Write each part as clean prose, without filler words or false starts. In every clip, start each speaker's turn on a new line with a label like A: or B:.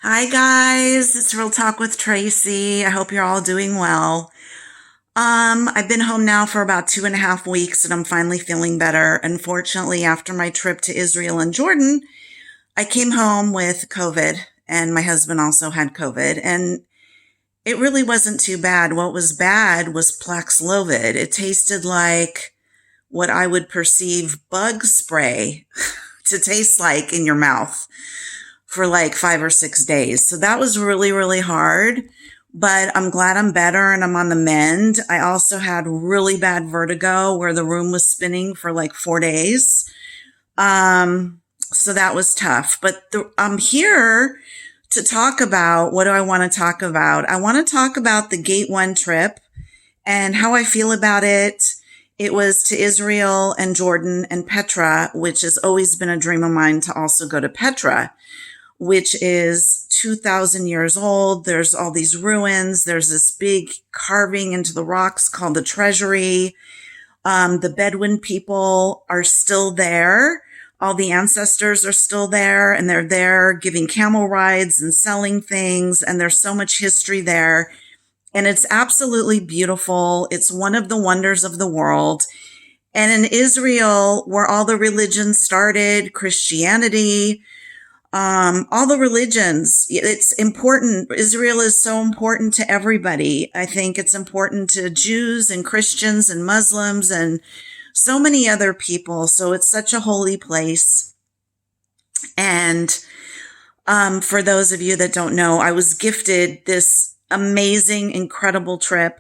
A: Hi guys, it's Real Talk with Tracy. I hope you're all doing well. I've been home now for about 2.5 weeks and I'm finally feeling better. Unfortunately, after my trip to Israel and Jordan, I came home with COVID and my husband also had COVID and it really wasn't too bad. What was bad was Paxlovid. It tasted like what I would perceive bug spray to taste like in your mouth for like 5 or 6 days. So that was really, really hard. But I'm glad I'm better and I'm on the mend. I also had really bad vertigo where the room was spinning for like 4 days. So that was tough. But I'm here to talk about what do I want to talk about? I want to talk about the Gate 1 trip and how I feel about it. It was to Israel and Jordan and Petra, which has always been a dream of mine to also go to Petra, which is 2,000 years old. There's all these ruins. There's this big carving into the rocks called the Treasury. The Bedouin people are still there. All the ancestors are still there, and they're there giving camel rides and selling things. And there's so much history there. And it's absolutely beautiful. It's one of the wonders of the world. And in Israel, where all the religions started, Christianity, all the religions, it's important. Israel is so important to everybody. I think it's important to Jews and Christians and Muslims and so many other people. So it's such a holy place. And for those of you that don't know, I was gifted this amazing, incredible trip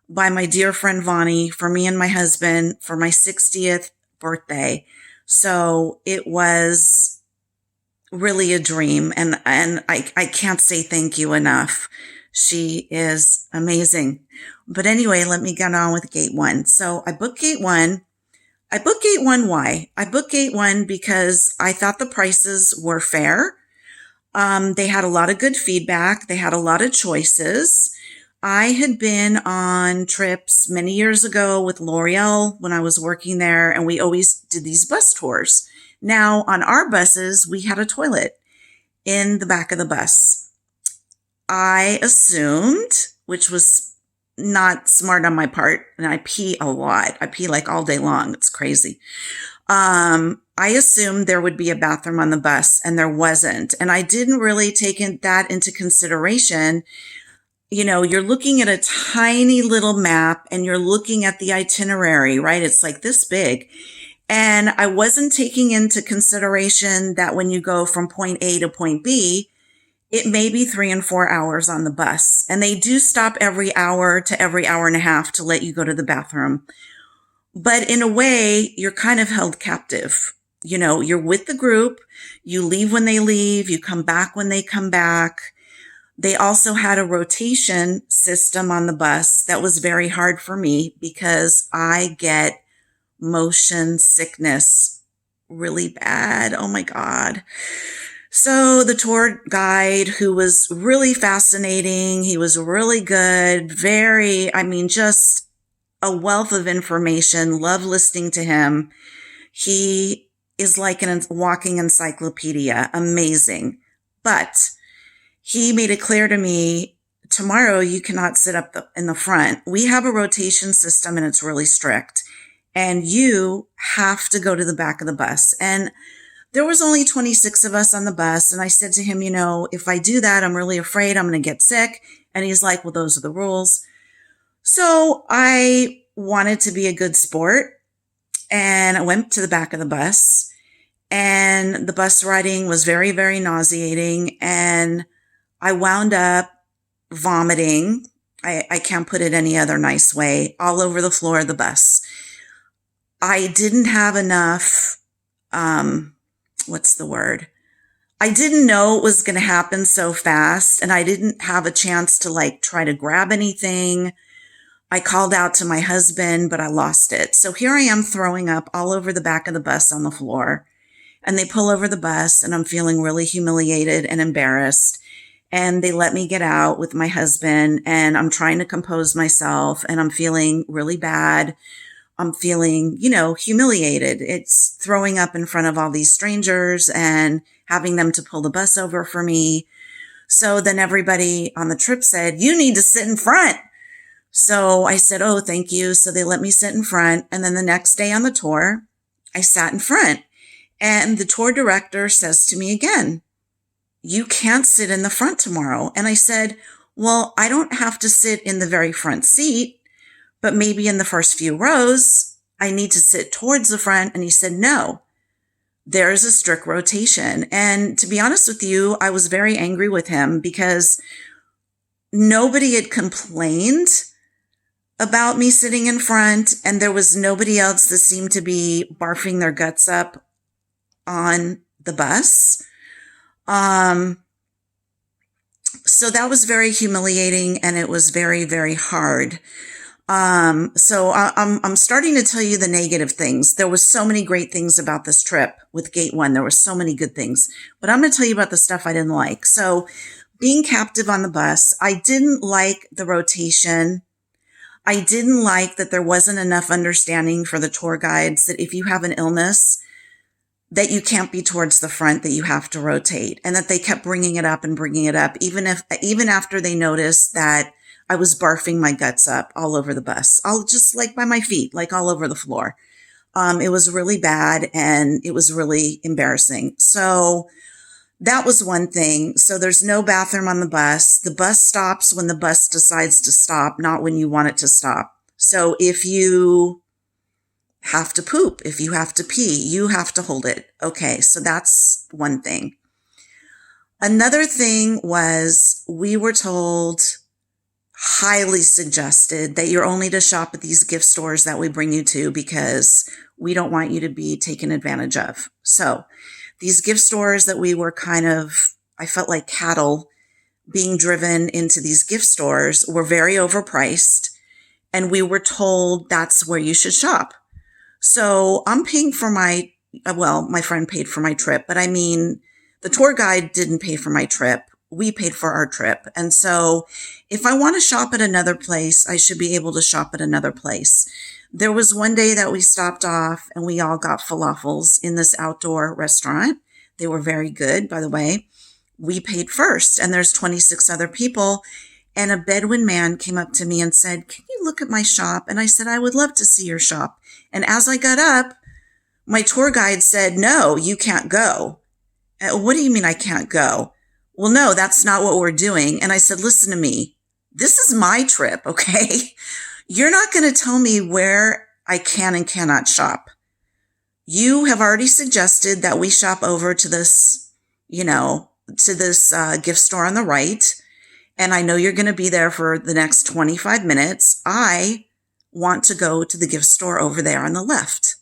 A: by my dear friend Vonnie for me and my husband for my 60th birthday. So it was really a dream. And I can't say thank you enough. She is amazing. But anyway, let me get on with Gate 1. So I booked Gate 1. I booked Gate 1. Why? I booked Gate 1 because I thought the prices were fair. They had a lot of good feedback. They had a lot of choices. I had been on trips many years ago with L'Oreal when I was working there, and we always did these bus tours. Now, on our buses, we had a toilet in the back of the bus. I assumed, which was not smart on my part, and I pee a lot. I pee like all day long. It's crazy. I assumed there would be a bathroom on the bus, and there wasn't. And I didn't really take that into consideration. You know, you're looking at a tiny little map, and you're looking at the itinerary, right? It's like this big. And I wasn't taking into consideration that when you go from point A to point B, it may be 3 and 4 hours on the bus. And they do stop every hour to every hour and a half to let you go to the bathroom. But in a way, you're kind of held captive. You know, you're with the group, you leave when they leave, you come back when they come back. They also had a rotation system on the bus that was very hard for me because I get motion sickness really bad. Oh my God. So the tour guide, who was really fascinating, he was really good, just a wealth of information. Love listening to him. He is like a walking encyclopedia. Amazing. But he made it clear to me, tomorrow you cannot sit up in the front. We have a rotation system and it's really strict. And you have to go to the back of the bus. And there was only 26 of us on the bus. And I said to him, you know, if I do that, I'm really afraid I'm going to get sick. And he's like, well, those are the rules. So I wanted to be a good sport. And I went to the back of the bus. And the bus riding was very, very nauseating. And I wound up vomiting. I can't put it any other nice way, all over the floor of the bus. I didn't have enough, what's the word? I didn't know it was going to happen so fast, and I didn't have a chance to like try to grab anything. I called out to my husband, but I lost it. So here I am throwing up all over the back of the bus on the floor, and they pull over the bus and I'm feeling really humiliated and embarrassed. And they let me get out with my husband, and I'm trying to compose myself, and I'm feeling really bad. I'm feeling, humiliated. It's throwing up in front of all these strangers and having them to pull the bus over for me. So then everybody on the trip said, you need to sit in front. So I said, oh, thank you. So they let me sit in front. And then the next day on the tour, I sat in front. And the tour director says to me again, you can't sit in the front tomorrow. And I said, well, I don't have to sit in the very front seat, but maybe in the first few rows, I need to sit towards the front. And he said, no, there is a strict rotation. And to be honest with you, I was very angry with him because nobody had complained about me sitting in front, and there was nobody else that seemed to be barfing their guts up on the bus. So that was very humiliating, and it was very, very hard. So I'm starting to tell you the negative things. There was so many great things about this trip with Gate 1. There were so many good things, but I'm going to tell you about the stuff I didn't like. So being captive on the bus, I didn't like the rotation. I didn't like that there wasn't enough understanding for the tour guides that if you have an illness, that you can't be towards the front, that you have to rotate, and that they kept bringing it up, even after they noticed that I was barfing my guts up all over the bus, all just like by my feet, like all over the floor. It was really bad and it was really embarrassing. So that was one thing. So there's no bathroom on the bus. The bus stops when the bus decides to stop, not when you want it to stop. So if you have to poop, if you have to pee, you have to hold it. Okay, so that's one thing. Another thing was we were told, highly suggested, that you're only to shop at these gift stores that we bring you to because we don't want you to be taken advantage of. So these gift stores that we were I felt like cattle being driven into these gift stores were very overpriced, and we were told that's where you should shop. So I'm paying for my friend paid for my trip, but I mean, the tour guide didn't pay for my trip. We paid for our trip. And so if I want to shop at another place, I should be able to shop at another place. There was one day that we stopped off and we all got falafels in this outdoor restaurant. They were very good, by the way. We paid first, and there's 26 other people. And a Bedouin man came up to me and said, can you look at my shop? And I said, I would love to see your shop. And as I got up, my tour guide said, no, you can't go. What do you mean I can't go? Well, no, that's not what we're doing. And I said, listen to me. This is my trip, okay? You're not going to tell me where I can and cannot shop. You have already suggested that we shop over to this, gift store on the right. And I know you're going to be there for the next 25 minutes. I want to go to the gift store over there on the left.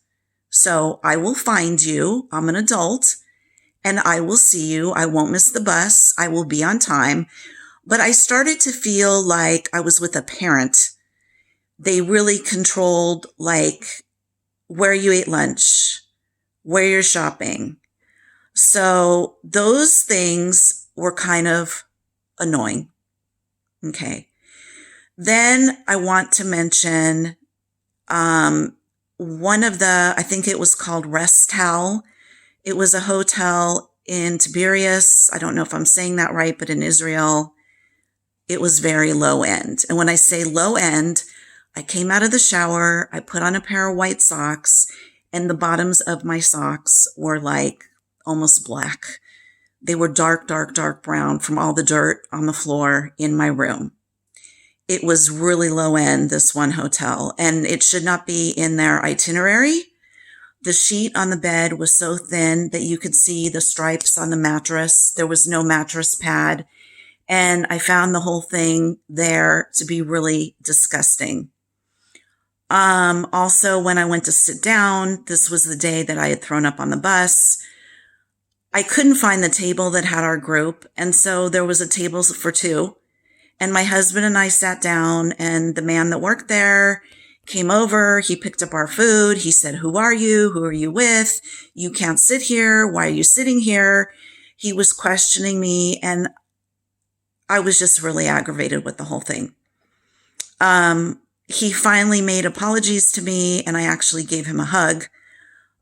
A: So I will find you. I'm an adult and I will see you. I won't miss the bus. I will be on time. But I started to feel like I was with a parent. They really controlled where you ate lunch, where you're shopping. So those things were kind of annoying. Okay. Then I want to mention one of I think it was called Restal. It was a hotel in Tiberias. I don't know if I'm saying that right, but in Israel, it was very low end. And when I say low end, I came out of the shower, I put on a pair of white socks, and the bottoms of my socks were almost black. They were dark, dark, dark brown from all the dirt on the floor in my room. It was really low end, this one hotel, and it should not be in their itinerary. The sheet on the bed was so thin that you could see the stripes on the mattress. There was no mattress pad, and I found the whole thing there to be really disgusting. Also, when I went to sit down, this was the day that I had thrown up on the bus. I couldn't find the table that had our group, and so there was a table for two. And my husband and I sat down, and the man that worked there came over. He picked up our food. He said, who are you? Who are you with? You can't sit here. Why are you sitting here? He was questioning me, and I was just really aggravated with the whole thing. He finally made apologies to me, and I actually gave him a hug.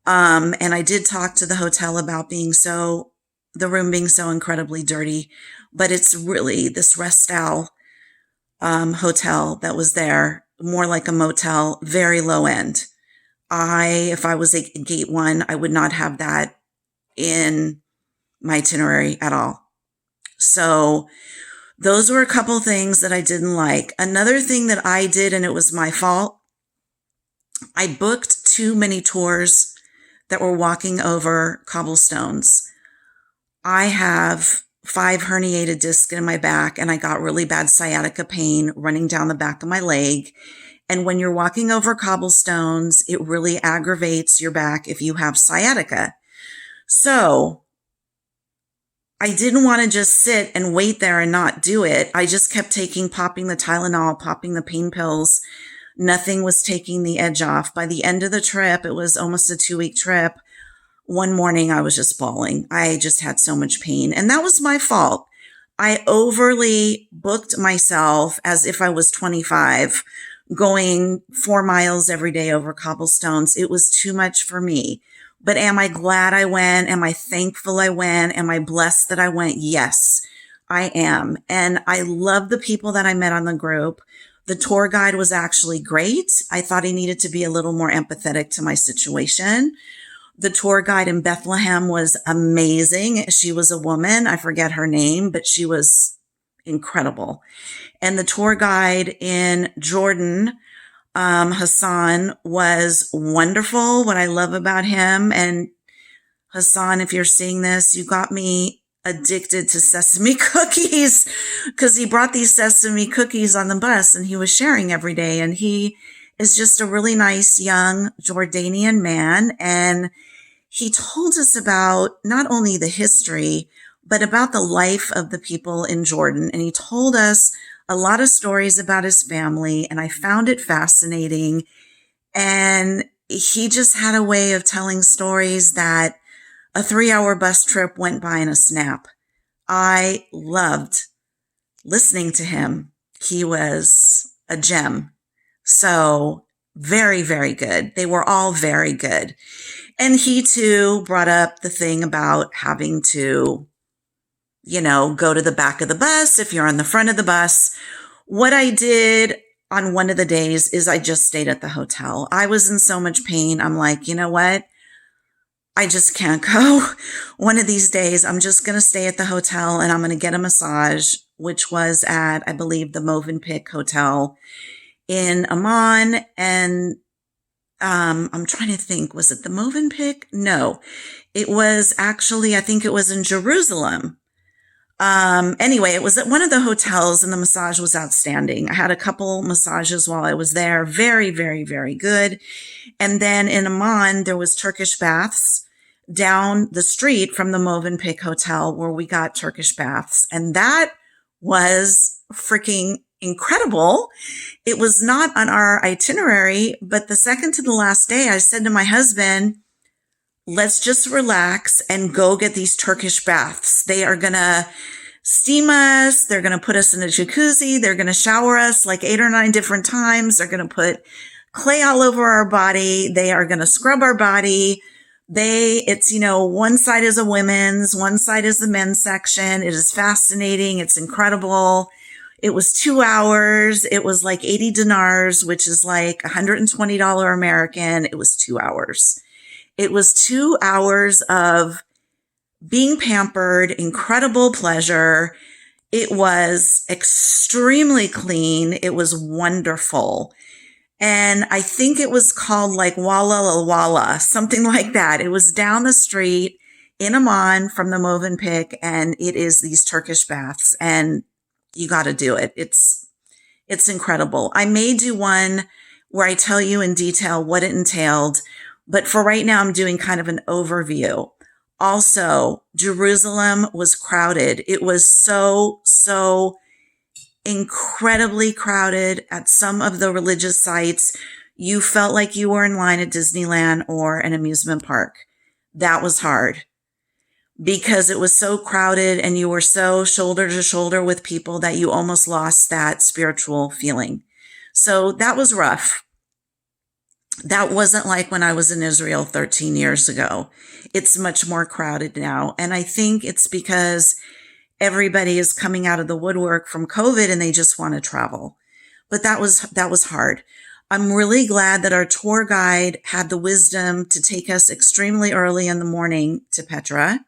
A: And I did talk to the hotel about being so the room being so incredibly dirty, but it's really this Restal hotel that was there, more like a motel, very low end. If I was a gate one, I would not have that in my itinerary at all. So those were a couple things that I didn't like. Another thing that I did, and it was my fault, I booked too many tours that were walking over cobblestones. I have 5 herniated discs in my back, and I got really bad sciatica pain running down the back of my leg. And when you're walking over cobblestones, it really aggravates your back if you have sciatica. So I didn't want to just sit and wait there and not do it. I just kept popping the Tylenol, popping the pain pills. Nothing was taking the edge off. By the end of the trip, it was almost a 2-week trip. One morning I was just bawling. I just had so much pain, and that was my fault. I overly booked myself as if I was 25, going 4 miles every day over cobblestones. It was too much for me. But am I glad I went? Am I thankful I went? Am I blessed that I went? Yes, I am. And I love the people that I met on the group. The tour guide was actually great. I thought he needed to be a little more empathetic to my situation. The tour guide in Bethlehem was amazing. She was a woman. I forget her name, but she was incredible. And the tour guide in Jordan, Hassan, was wonderful. What I love about him, and Hassan, if you're seeing this, you got me addicted to sesame cookies, because he brought these sesame cookies on the bus and he was sharing every day. And he is just a really nice young Jordanian man. And he told us about not only the history, but about the life of the people in Jordan. And he told us a lot of stories about his family, and I found it fascinating. And he just had a way of telling stories that a 3-hour bus trip went by in a snap. I loved listening to him. He was a gem. So very, very good. They were all very good. And he too brought up the thing about having to, go to the back of the bus if you're on the front of the bus. What I did on one of the days is I just stayed at the hotel. I was in so much pain. I'm like, you know what? I just can't go. One of these days, I'm just going to stay at the hotel and I'm going to get a massage, which was at, I believe, the Movenpick Hotel in Amman. And I'm trying to think, was it the Movenpick? No, it was actually, I think it was in Jerusalem. Anyway, it was at one of the hotels and the massage was outstanding. I had a couple massages while I was there. Very, very, very good. And then in Amman, there was Turkish baths down the street from the Movenpick Hotel where we got Turkish baths. And that was freaking incredible. It was not on our itinerary, but the second to the last day, I said to my husband, let's just relax and go get these Turkish baths. They are going to steam us. They're going to put us in a jacuzzi. They're going to shower us like 8 or 9 different times. They're going to put clay all over our body. They are going to scrub our body. It's, one side is a women's, one side is the men's section. It is fascinating. It's incredible. It was 2 hours. It was like 80 dinars, which is like $120 American. It was 2 hours. It was 2 hours of being pampered, incredible pleasure. It was extremely clean. It was wonderful. And I think it was called like Walla Walla, something like that. It was down the street in Amman from the Movenpick, and it is these Turkish baths, and you got to do it. It's incredible. I may do one where I tell you in detail what it entailed, but for right now, I'm doing kind of an overview. Also, Jerusalem was crowded. It was so incredibly crowded at some of the religious sites. You felt like you were in line at Disneyland or an amusement park. That was hard because it was so crowded and you were so shoulder to shoulder with people that you almost lost that spiritual feeling. So that was rough. That wasn't like when I was in Israel 13 years ago. It's much more crowded now. And I think it's because everybody is coming out of the woodwork from COVID and they just want to travel. But that was hard. I'm really glad that our tour guide had the wisdom to take us extremely early in the morning to Petra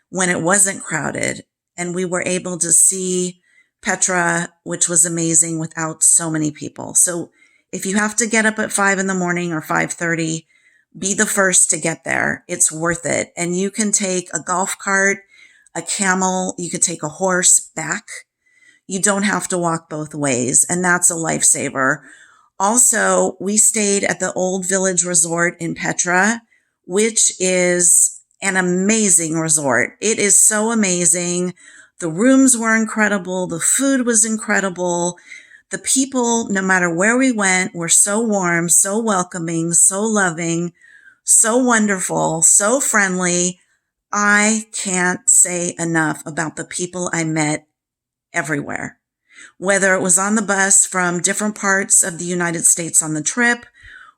A: when it wasn't crowded. And we were able to see Petra, which was amazing without so many people. So if you have to get up at 5 in the morning or 5:30, be the first to get there. It's worth it. And you can take a golf cart, a camel, you could take a horse back. You don't have to walk both ways. And that's a lifesaver. Also, we stayed at the Old Village Resort in Petra, which is an amazing resort. It is so amazing. The rooms were incredible. The food was incredible. The people, no matter where we went, were so warm, so welcoming, so loving, so wonderful, so friendly. I can't say enough about the people I met everywhere. Whether it was on the bus from different parts of the United States on the trip,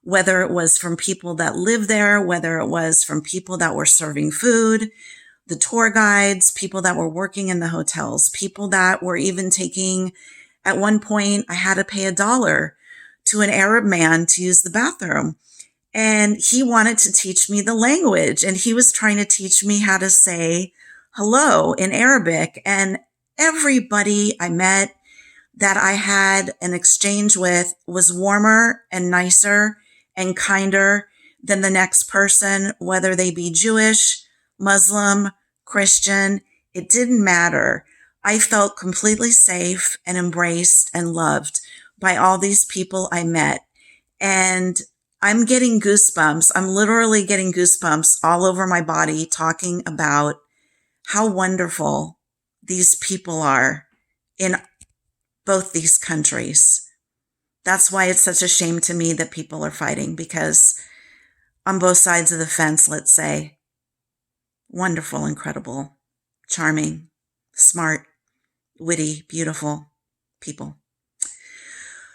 A: whether it was from people that live there, whether it was from people that were serving food, the tour guides, people that were working in the hotels, people that were even taking, at one point, I had to pay $1 to an Arab man to use the bathroom. And he wanted to teach me the language. And he was trying to teach me how to say hello in Arabic. And everybody I met that I had an exchange with was warmer and nicer and kinder than the next person, whether they be Jewish, Muslim, Christian. It didn't matter. I felt completely safe and embraced and loved by all these people I met. And I'm getting goosebumps. I'm literally getting goosebumps all over my body talking about how wonderful these people are in both these countries. That's why it's such a shame to me that people are fighting, because on both sides of the fence, let's say, wonderful, incredible, charming, smart, witty, beautiful people.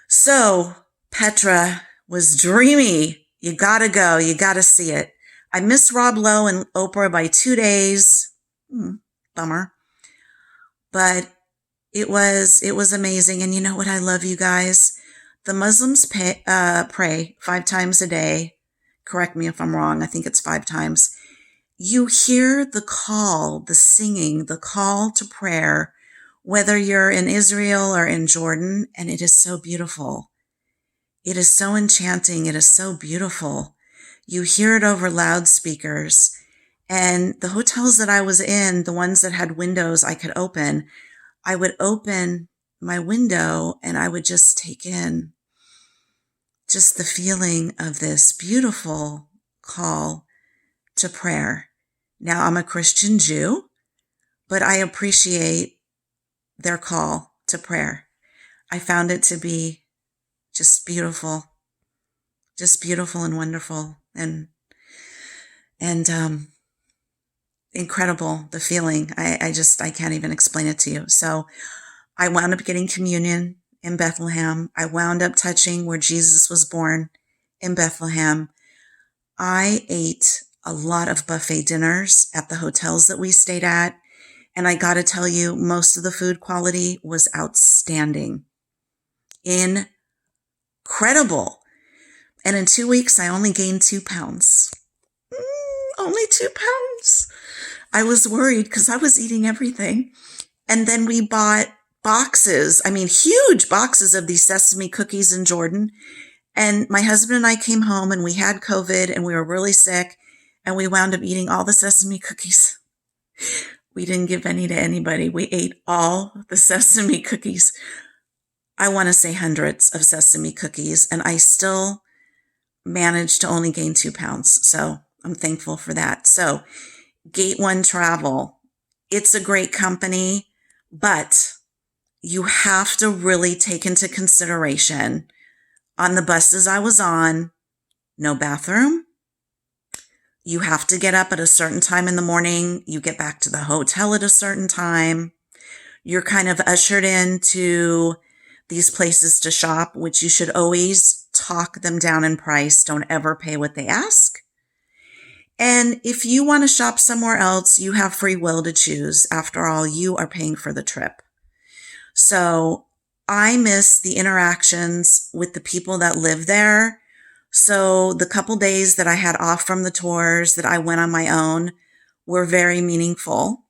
A: So Petra was dreamy. You gotta go. You gotta see it. I missed Rob Lowe and Oprah by 2 days. Bummer. But it was amazing. And you know what? I love you guys. The Muslims pray 5 times a day. Correct me if I'm wrong. I think it's 5 times. You hear the call, the singing, the call to prayer, whether you're in Israel or in Jordan, and it is so beautiful. It is so enchanting. It is so beautiful. You hear it over loudspeakers. And the hotels that I was in, the ones that had windows I could open, I would open my window and I would just take in just the feeling of this beautiful call to prayer. Now, I'm a Christian Jew, but I appreciate their call to prayer. I found it to be just beautiful and wonderful and incredible, the feeling. I can't even explain it to you. So I wound up getting communion in Bethlehem. I wound up touching where Jesus was born in Bethlehem. I ate a lot of buffet dinners at the hotels that we stayed at. And I got to tell you, most of the food quality was outstanding. Incredible. And in 2 weeks, I only gained 2 pounds. Only 2 pounds. I was worried because I was eating everything. And then we bought huge boxes of these sesame cookies in Jordan. And my husband and I came home and we had COVID and we were really sick. And we wound up eating all the sesame cookies. We didn't give any to anybody. We ate all the sesame cookies. I want to say hundreds of sesame cookies. And I still managed to only gain 2 pounds. So I'm thankful for that. So Gate One Travel, it's a great company, but you have to really take into consideration on the buses I was on, no bathroom. You have to get up at a certain time in the morning. You get back to the hotel at a certain time. You're kind of ushered into these places to shop, which you should always talk them down in price. Don't ever pay what they ask. And if you want to shop somewhere else, you have free will to choose. After all, you are paying for the trip. So I miss the interactions with the people that live there. So the couple days that I had off from the tours that I went on my own were very meaningful.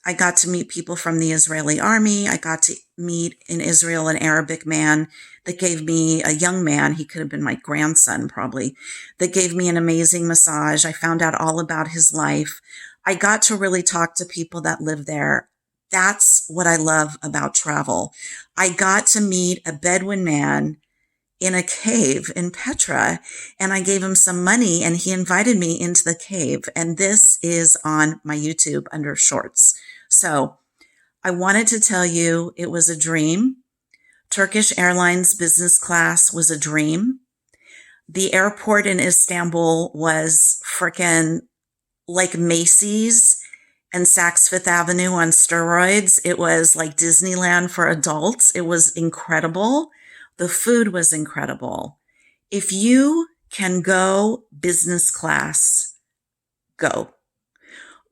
A: I got to meet people from the Israeli army. I got to meet in Israel an Arabic man that gave me, a young man, he could have been my grandson probably, that gave me an amazing massage. I found out all about his life. I got to really talk to people that live there. That's what I love about travel. I got to meet a Bedouin man in a cave in Petra, and I gave him some money and he invited me into the cave. And this is on my YouTube under shorts. So I wanted to tell you it was a dream. Turkish Airlines business class was a dream. The airport in Istanbul was frickin' like Macy's and Saks Fifth Avenue on steroids. It was like Disneyland for adults. It was incredible. The food was incredible. If you can go business class, go.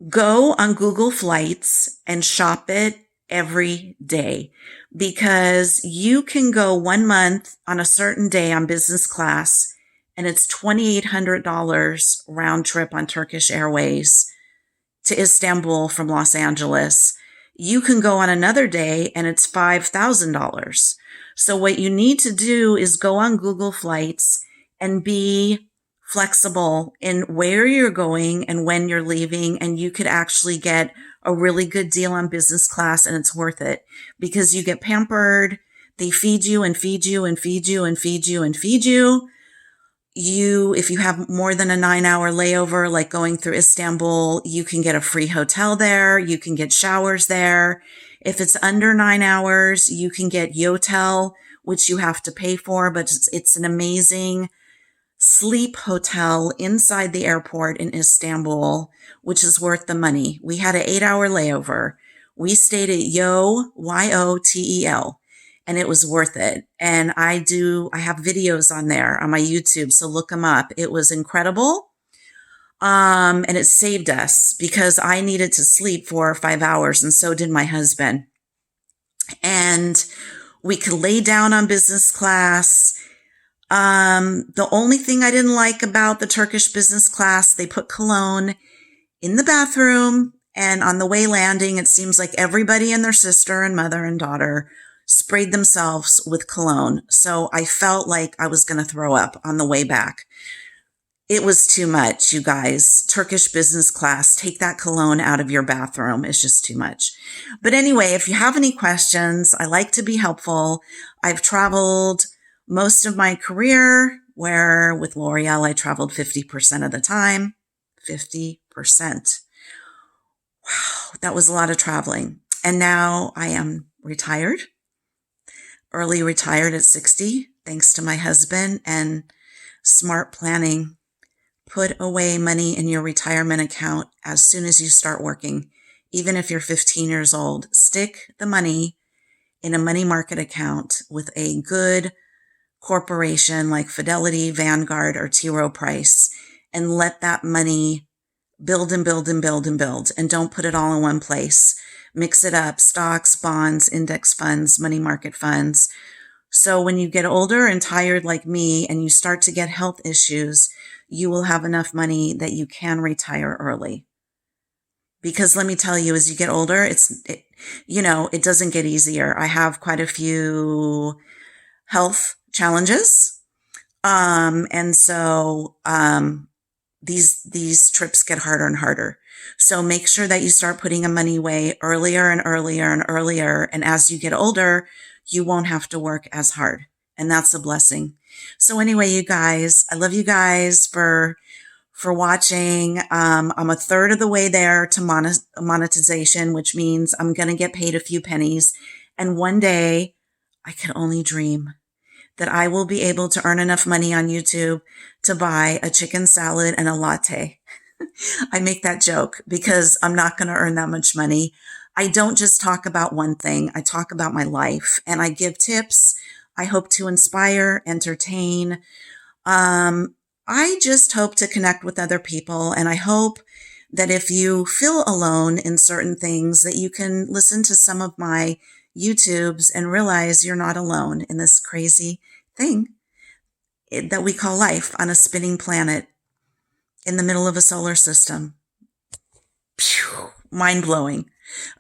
A: Go on Google Flights and shop it every day, because you can go 1 month on a certain day on business class and it's $2,800 round trip on Turkish Airways to Istanbul from Los Angeles. You can go on another day and it's $5,000. So what you need to do is go on Google Flights and be flexible in where you're going and when you're leaving. And you could actually get a really good deal on business class, and it's worth it because you get pampered. They feed you and feed you and feed you and feed you and feed you. If you have more than a 9-hour layover, like going through Istanbul, you can get a free hotel there. You can get showers there. If it's under 9 hours, you can get Yotel, which you have to pay for, but it's an amazing sleep hotel inside the airport in Istanbul, which is worth the money. We had an 8-hour layover. We stayed at Yotel, and it was worth it. And I have videos on there on my YouTube, so look them up. It was incredible. And it saved us because I needed to sleep 4 or 5 hours, and so did my husband. And we could lay down on business class. The only thing I didn't like about the Turkish business class, they put cologne in the bathroom, and on the way landing, it seems like everybody and their sister and mother and daughter sprayed themselves with cologne. So I felt like I was going to throw up on the way back. It was too much, you guys. Turkish business class, take that cologne out of your bathroom. It's just too much. But anyway, if you have any questions, I like to be helpful. I've traveled most of my career, where with L'Oreal, I traveled 50% of the time. 50%. Wow, that was a lot of traveling. And now I am retired, early retired at 60, thanks to my husband and smart planning. Put away money in your retirement account as soon as you start working. Even if you're 15 years old, stick the money in a money market account with a good corporation like Fidelity, Vanguard, or T. Rowe Price, and let that money build and build and build and build. And don't put it all in one place. Mix it up: stocks, bonds, index funds, money market funds. So when you get older and tired like me and you start to get health issues, you will have enough money that you can retire early. Because let me tell you, as you get older, it doesn't get easier. I have quite a few health challenges. And so these trips get harder and harder. So make sure that you start putting your money away earlier and earlier and earlier. And as you get older, you won't have to work as hard. And that's a blessing. So anyway, you guys, I love you guys for watching. I'm a third of the way there to monetization, which means I'm going to get paid a few pennies. And one day, I can only dream that I will be able to earn enough money on YouTube to buy a chicken salad and a latte. I make that joke because I'm not going to earn that much money. I don't just talk about one thing. I talk about my life, and I give tips I hope to inspire, entertain. I just hope to connect with other people, and I hope that if you feel alone in certain things, that you can listen to some of my YouTubes and realize you're not alone in this crazy thing that we call life on a spinning planet in the middle of a solar system. Phew, mind-blowing.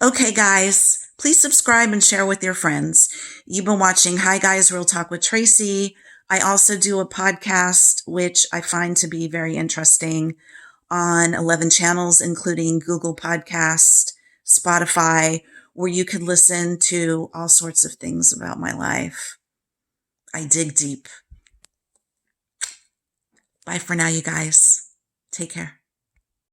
A: Okay, guys, please subscribe and share with your friends. You've been watching Hi Guys, Real Talk with Tracy. I also do a podcast, which I find to be very interesting, on 11 channels, including Google Podcast, Spotify, where you could listen to all sorts of things about my life. I dig deep. Bye for now, you guys. Take care.